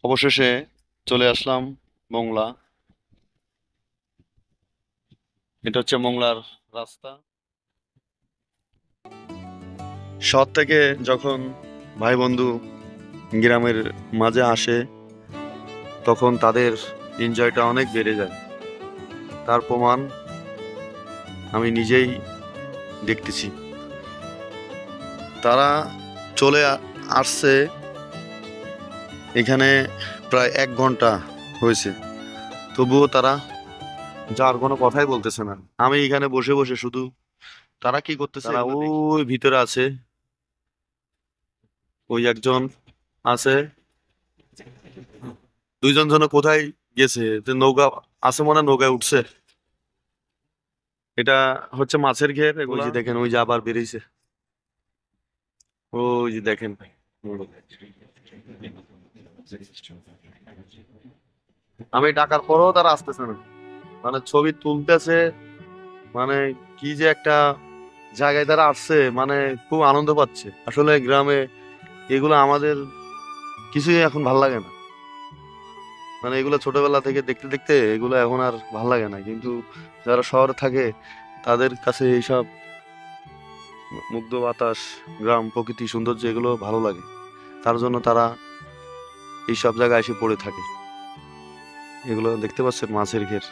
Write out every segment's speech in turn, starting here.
অবশেষে চলে আসলাম মংলা। এটা হচ্ছে মংলার রাস্তা। শহর থেকে যখন ভাই বন্ধু গ্রামের মাঝে আসে তখন তাদের এনজয়টা অনেক বেড়ে যায়। তার প্রমাণ আমি নিজেই দেখতেছি। তারা চলে আসছে এখানে প্রায় 1 ঘন্টা হয়েছে, তবুও তারা যার কোনো কথাই বলতেছে না। আমি এখানে বসে বসে শুধু তারা কি করতেছে তারা ওই ভিতরে আছে। ওই একজন আছে, দুইজন জন কোথায় গেছে, তো নৌকা আছে মনে হয়, নৌকায় উঠছে। এটা হচ্ছে মাছের ঘের। ওই যে দেখেন, ওই যে আবার বেরিয়েছে, ওই যে দেখেন। হুম। আমি ডাকার পরেও তারা আসতেছে না, মানে ছবি তুলতেছে। মানে কি যে একটা জায়গায় তারা আসছে, মানে খুব আনন্দ পাচ্ছে। আসলে গ্রামে এগুলো আমাদের কিছুই এখন ভাল লাগে না। মানে এগুলো ছোটবেলা থেকে দেখতে দেখতে এগুলো এখন আর ভাল লাগে না, কিন্তু যারা শহরে থাকে তাদের কাছে এইসব মুগ্ধ বাতাস, গ্রাম, প্রকৃতি, সৌন্দর্য এগুলো ভালো লাগে। তার জন্য তারা এইসব জায়গায় এসে পড়ে থাকে। এগুলো দেখতে পাচ্ছেন মাছের ঘের।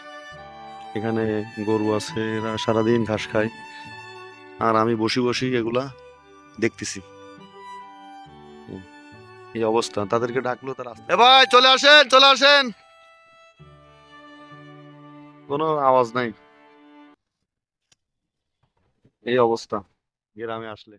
এখানে গরু আছে, এরা সারাদিন ঘাস খায়, আর আমি বসি বসি এগুলা দেখতেছি। হুম, এই অবস্থা। তাদেরকে ডাকলো তারা এ ভাই চলে আসেন, চলে আসেন, কোনো আওয়াজ নাই। এই অবস্থা গ্রামে আসলে।